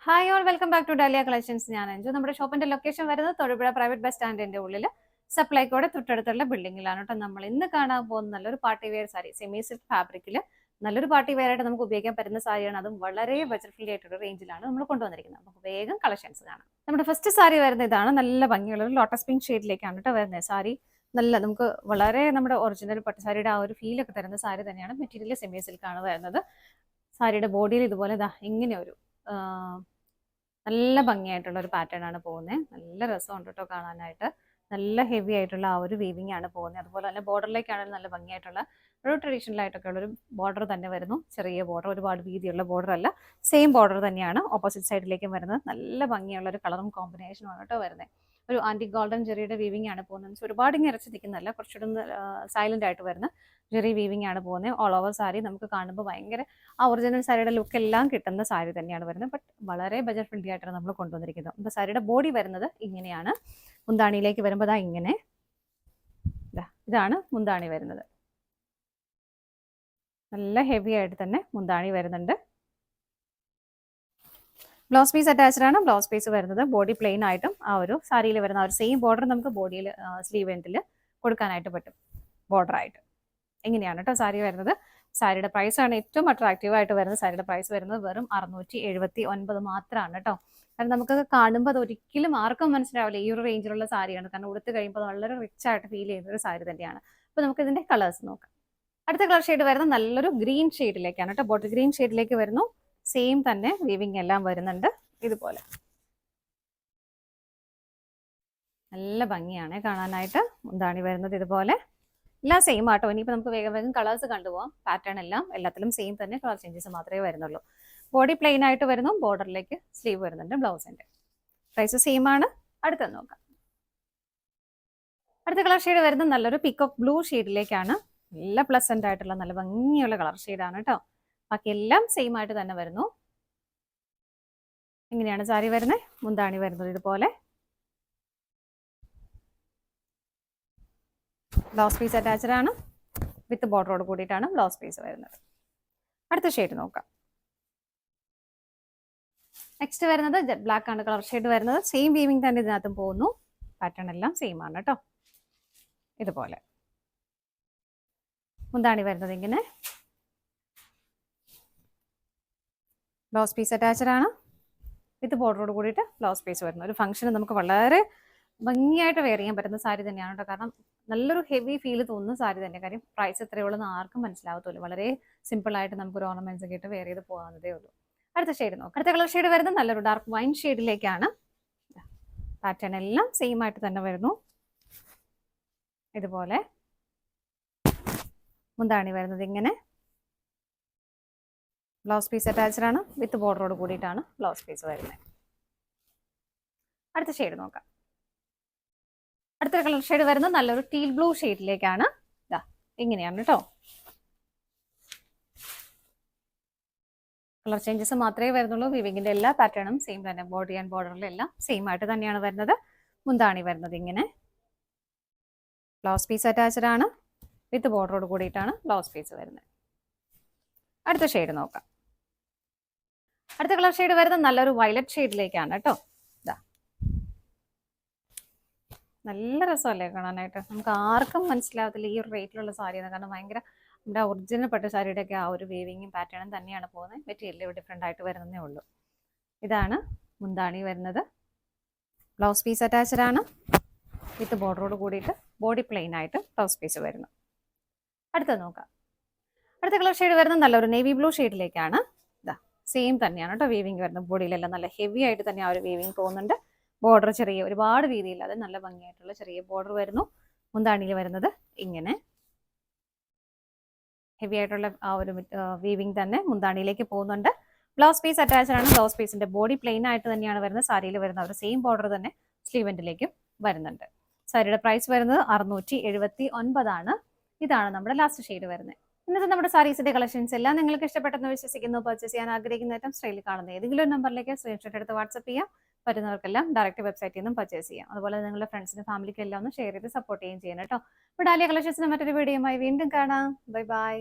Hi all welcome back to Dahlia collections. ഞാൻ അഞ്ജു. നമ്മുടെ ഷോപ്പിന്റെ ലൊക്കേഷൻ വരുന്നത് തൊടുപുഴ പ്രൈവറ്റ് ബസ് സ്റ്റാൻഡിന്റെ ഉള്ളിൽ സപ്ലൈക്കോടെ തൊട്ടടുത്തുള്ള ബിൽഡിംഗിലാണ് കേട്ടോ. നമ്മൾ ഇന്ന് കാണാൻ പോകുന്ന നല്ലൊരു party wear sari, semi silk ഫാബ്രിക്കിൽ നല്ലൊരു പാർട്ടി വെയർ ആയിട്ട് നമുക്ക് ഉപയോഗിക്കാൻ പറ്റുന്ന സാരിയാണ്. അതും വളരെ ബജറ്റ് ഫ്രീ ആയിട്ടുള്ള റേഞ്ചിലാണ് നമ്മൾ കൊണ്ടുവന്നിരിക്കുന്നത്. നമുക്ക് വേഗം കളക്ഷൻസ് കാണാം. നമ്മുടെ ഫസ്റ്റ് സാരി വരുന്ന ഇതാണ്. നല്ല ഭംഗിയുള്ള ഒരു ലോട്ടസ് പിങ്ക് ഷെയ്ഡിലേക്കാണ് കേട്ടോ വരുന്നത് സാരി. നല്ല നമുക്ക് വളരെ നമ്മുടെ ഒറിജിനൽ പട്ടുസാരിയുടെ ആ ഒരു ഫീലൊക്കെ തരുന്ന സാരി തന്നെയാണ്. മെറ്റീരിയൽ സെമി സിൽക്ക് ആണ് വരുന്നത്. സാരിയുടെ ബോഡിയിൽ ഇതുപോലെ ഇങ്ങനെ ഒരു നല്ല ഭംഗിയായിട്ടുള്ള ഒരു പാറ്റേൺ ആണ് പോകുന്നത്. നല്ല രസമുണ്ട് കേട്ടോ കാണാനായിട്ട്. നല്ല ഹെവി ആയിട്ടുള്ള ആ ഒരു വീവിംഗ് ആണ് പോകുന്നത്. അതുപോലെ തന്നെ ബോർഡറിലേക്കാണെങ്കിൽ നല്ല ഭംഗിയായിട്ടുള്ള ഒരു ട്രഡീഷണൽ ആയിട്ടൊക്കെ ഉള്ള ഒരു ബോർഡർ തന്നെ വരുന്നു. ചെറിയ ബോർഡർ, ഒരുപാട് വീതിയുള്ള ബോർഡർ അല്ല, സെയിം ബോർഡർ തന്നെയാണ് ഓപ്പോസിറ്റ് സൈഡിലേക്കും വരുന്നത്. നല്ല ഭംഗിയുള്ള ഒരു കളറും കോമ്പിനേഷനുമാണ് കേട്ടോ വരുന്നത്. ഒരു ആന്റി ഗോൾഡൻ ജെറിയുടെ വീവിംഗ് ആണ് പോകുന്നത്. ഒരുപാട് ഇങ്ങനെ ഇറച്ചി നിൽക്കുന്നതല്ല, കുറച്ചുകൂടെ സൈലന്റ് ആയിട്ട് വരുന്ന ജെറി വീവിംഗ് ആണ് പോകുന്നത്. ഓൾ ഓവർ സാരി നമുക്ക് കാണുമ്പോൾ ഭയങ്കര ആ ഒറിജിനൽ സാരിയുടെ ലുക്ക് എല്ലാം കിട്ടുന്ന സാരി തന്നെയാണ് വരുന്നത്. ബട്ട് വളരെ ബജറ്റ് ഫ്രണ്ട്ലി ആയിട്ടാണ് നമ്മൾ കൊണ്ടുവന്നിരിക്കുന്നത്. അപ്പോൾ സാരിയുടെ ബോഡി വരുന്നത് ഇങ്ങനെയാണ്. മുന്താണിയിലേക്ക് വരുമ്പോൾ ഇങ്ങനെ ഇതാണ് മുന്താണി വരുന്നത്. നല്ല ഹെവി ആയിട്ട് തന്നെ മുന്താണി വരുന്നുണ്ട്. ബ്ലൗസ് പീസ് അറ്റാച്ച്ഡ് ആണ്. ബ്ലൗസ് പീസ് വരുന്നത് ബോഡി പ്ലെയിൻ ആയിട്ടും ആ ഒരു സാരിയിൽ വരുന്ന ആ ഒരു സെയിം ബോർഡർ നമുക്ക് ബോഡിയിൽ സ്ലീവ് എൻഡിൽ കൊടുക്കാനായിട്ട് പറ്റും. ബോർഡർ ആയിട്ട് എങ്ങനെയാണ് കേട്ടോ സാരി വരുന്നത്. സാരിയുടെ പ്രൈസ് ആണ് ഏറ്റവും അട്രാക്റ്റീവ് ആയിട്ട് വരുന്നത്. സാരിയുടെ പ്രൈസ് വരുന്നത് വെറും 679 മാത്രമാണ് കേട്ടോ. കാരണം നമുക്ക് കാണുമ്പോൾ അത് ഒരിക്കലും ആർക്കും മനസ്സിലാവില്ല ഈ ഒരു റേഞ്ചിലുള്ള സാരിയാണ്. കാരണം ഉടുത്ത് കഴിയുമ്പോൾ വളരെ റിച്ച് ആയിട്ട് ഫീൽ ചെയ്യുന്ന ഒരു സാരി തന്നെയാണ്. അപ്പോൾ നമുക്ക് ഇതിന്റെ കളേഴ്സ് നോക്കാം. അടുത്ത കളർ ഷെയ്ഡ് വരുന്നത് നല്ലൊരു ഗ്രീൻ ഷെയ്ഡിലേക്കാണ് കേട്ടോ. ബോട്ടിൽ ഗ്രീൻ ഷെയ്ഡിലേക്ക് വരുന്നു. സെയിം തന്നെ വീവിംഗ് എല്ലാം വരുന്നുണ്ട്. ഇതുപോലെ നല്ല ഭംഗിയാണ് കാണാനായിട്ട്. മുന്താണി വരുന്നത് ഇതുപോലെ എല്ലാം സെയിം ആട്ടോ. ഇനിയിപ്പോൾ നമുക്ക് വേഗം വേഗം കളേഴ്സ് കണ്ടുപോകാം. പാറ്റേൺ എല്ലാത്തിലും സെയിം തന്നെ, കളർ ചേഞ്ചസ് മാത്രമേ വരുന്നുള്ളൂ. ബോഡി പ്ലെയിൻ ആയിട്ട് വരുന്നു. ബോർഡറിലേക്ക് സ്ലീവ് വരുന്നുണ്ട്. ബ്ലൗസിന്റെ പ്രൈസ് സെയിം ആണ്. അടുത്തത് നോക്കാം. അടുത്ത കളർ ഷെയ്ഡ് വരുന്നത് നല്ലൊരു പീക്കോക്ക് ബ്ലൂ ഷെയ്ഡിലേക്കാണ്. നല്ല പ്ലസന്റ് ആയിട്ടുള്ള നല്ല ഭംഗിയുള്ള കളർ ഷെയ്ഡാണ് കേട്ടോ. ബാക്കി എല്ലാം സെയിം ആയിട്ട് തന്നെ വരുന്നു. ഇങ്ങനെയാണ് സാരി വരുന്നത്. മുന്താണി വരുന്നത് ഇതുപോലെ. ബ്ലൗസ് പീസ് അറ്റാച്ച്ഡ് ആണ്. വിത്ത് ബോർഡറോട് കൂടിയിട്ടാണ് ബ്ലൗസ് പീസ് വരുന്നത്. അടുത്ത ഷെയ്ഡ് നോക്കാം. നെക്സ്റ്റ് വരുന്നത് ജെറ്റ് ബ്ലാക്ക് ആണ് കളർ ഷെയ്ഡ് വരുന്നത്. സെയിം വീവിംഗ് തന്നെ ഇതിനകത്തും പോകുന്നു. പാറ്റേൺ എല്ലാം സെയിം ആണ് കേട്ടോ. ഇതുപോലെ മുന്താണി വരുന്നത് ഇങ്ങനെ. ബ്ലൗസ് പീസ് അറ്റാച്ച്ഡ് ആണ്. വിത്ത് ബോർഡറോട് കൂടിയിട്ട് ബ്ലൗസ് പീസ് വരുന്നു. ഒരു ഫംഗ്ഷന് നമുക്ക് വളരെ ഭംഗിയായിട്ട് വെയർ ചെയ്യാൻ പറ്റുന്ന സാരി തന്നെയാണ് കേട്ടോ. കാരണം നല്ലൊരു ഹെവി ഫീൽ തോന്നുന്ന സാരി തന്നെ. കാര്യം പ്രൈസ് എത്രയുള്ളൂ ആർക്കും മനസ്സിലാവത്തുള്ളൂ. വളരെ സിമ്പിൾ ആയിട്ട് നമുക്കൊരു ഓർണമെന്റ്സ് ഒക്കെ ഇട്ട് വെയർ ചെയ്ത് പോകാവുന്നതേ ഉള്ളൂ. അടുത്ത ഷെയ്ഡ് നോക്കാം. അടുത്ത കളർ ഷെയ്ഡ് വരുന്നത് നല്ലൊരു ഡാർക്ക് വൈൻ ഷെയ്ഡിലേക്കാണ്. പാറ്റേൺ എല്ലാം സെയിം ആയിട്ട് തന്നെ വരുന്നു. ഇതുപോലെ മുന്താണി വരുന്നത് ഇങ്ങനെ. ബ്ലൗസ് പീസ് അറ്റാച്ച്ഡ് ആണ്. വിത്ത് ബോർഡറോട് കൂടിയിട്ടാണ് ബ്ലൗസ് പീസ് വരുന്നത്. അടുത്ത ഷെയ്ഡ് നോക്കാം. അടുത്ത കളർ ഷെയ്ഡ് വരുന്നത് നല്ലൊരു ടീൽ ബ്ലൂ ഷെയ്ഡിലേക്കാണ്. ഇങ്ങനെയാണ് കേട്ടോ. കളർ ചേഞ്ചസ് മാത്രമേ വരുന്നുള്ളൂ. വിവിങ്ങിന്റെ എല്ലാ പാറ്റേണും സെയിം തന്നെ. ബോഡി ആൻഡ് ബോർഡറിലെല്ലാം സെയിം ആയിട്ട് തന്നെയാണ് വരുന്നത്. മുന്താണി വരുന്നത് ഇങ്ങനെ. ബ്ലൗസ് പീസ് അറ്റാച്ച്ഡ് ആണ്. വിത്ത് ബോർഡറോട് കൂടിയിട്ടാണ് ബ്ലൗസ് പീസ് വരുന്നത്. അടുത്ത ഷെയ്ഡ് നോക്കാം. അടുത്ത കളർ ഷെയ്ഡ് വരുന്നത് നല്ലൊരു വയലറ്റ് ഷെയ്ഡിലേക്കാണ് കേട്ടോ. നല്ല രസമല്ലേ കാണാനായിട്ട്. നമുക്ക് ആർക്കും മനസ്സിലാവത്തില്ല ഈ ഒരു റേറ്റിലുള്ള സാരി എന്ന്. കാരണം ഭയങ്കര നമ്മുടെ ഒറിജിനൽ പട്ട് സാരിയുടെ ഒക്കെ ആ ഒരു വീവിങ്ങും പാറ്റേണും തന്നെയാണ് പോകുന്നത്. മെറ്റീരിയൽ ഡിഫറെൻ്റ് ആയിട്ട് വരുന്നതേ ഉള്ളൂ. ഇതാണ് മുന്താണി വരുന്നത്. ബ്ലൗസ് പീസ് അറ്റാച്ച്ഡ് ആണ്. വിത്ത് ബോർഡറോട് കൂടിയിട്ട് ബോഡി പ്ലെയിൻ ആയിട്ട് ബ്ലൗസ് പീസ് വരുന്നു. അടുത്തത് നോക്കാം. അടുത്ത കളർ ഷെയ്ഡ് വരുന്നത് നല്ലൊരു നേവി ബ്ലൂ ഷെയ്ഡിലേക്കാണ്. സെയിം തന്നെയാണ് കേട്ടോ വീവിങ് വരുന്നത്. ബോഡിയിലെല്ലാം നല്ല ഹെവി ആയിട്ട് തന്നെ ആ ഒരു വീവിങ് പോകുന്നുണ്ട്. ബോർഡർ ചെറിയ ഒരുപാട് വീതിയില്ലാതെ നല്ല ഭംഗിയായിട്ടുള്ള ചെറിയ ബോർഡർ വരുന്നു. മുന്താണിയിൽ വരുന്നത് ഇങ്ങനെ ഹെവി ആയിട്ടുള്ള ആ ഒരു വീവിംഗ് തന്നെ മുന്താണിയിലേക്ക് പോകുന്നുണ്ട്. ബ്ലൗസ് പീസ് അറ്റാച്ച്ഡ് ആണ്. ബ്ലൗസ് പീസിന്റെ ബോഡി പ്ലെയിൻ ആയിട്ട് തന്നെയാണ് വരുന്നത്. സാരിയിൽ വരുന്ന ഒരു സെയിം ബോർഡർ തന്നെ സ്ലീവ് എൻഡിലേക്കും വരുന്നുണ്ട്. സാരിയുടെ പ്രൈസ് വരുന്നത് 679 ആണ്. ഇതാണ് നമ്മുടെ ലാസ്റ്റ് ഷെയ്ഡ് വരുന്നത്. ഇന്നത്തെ നമ്മുടെ സാരീസിന്റെ കളക്ഷൻസ് എല്ലാം നിങ്ങൾക്ക് ഇഷ്ടപ്പെട്ടെന്ന് വിശ്വസിക്കുന്നു. പർച്ചേസ് ചെയ്യാൻ ആഗ്രഹിക്കുന്ന ഐറ്റം സ്ക്രീനിൽ കാണുന്ന ഏതെങ്കിലും ഒരു നമ്പറിലേക്ക് സ്ക്രീൻഷോട്ട് എടുത്ത് വാട്സ്ആപ്പ് ചെയ്യാം. പറ്റുന്നവർക്കെല്ലാം ഡയറക്റ്റ് വെബ്സൈറ്റിൽ നിന്നും പർച്ചേസ് ചെയ്യാം. അതുപോലെ നിങ്ങളുടെ ഫ്രണ്ട്സിനും ഫാമിലിക്കും എല്ലാം ഒന്ന് ഷെയർ ചെയ്ത് സപ്പോർട്ട് ചെയ്യുകയും ചെയ്യണം കേട്ടോ. അപ്പോൾ ഡാലിയ കളക്ഷൻസിന് മറ്റൊരു വീഡിയോയുമായി വീണ്ടും കാണാം. Bye bye.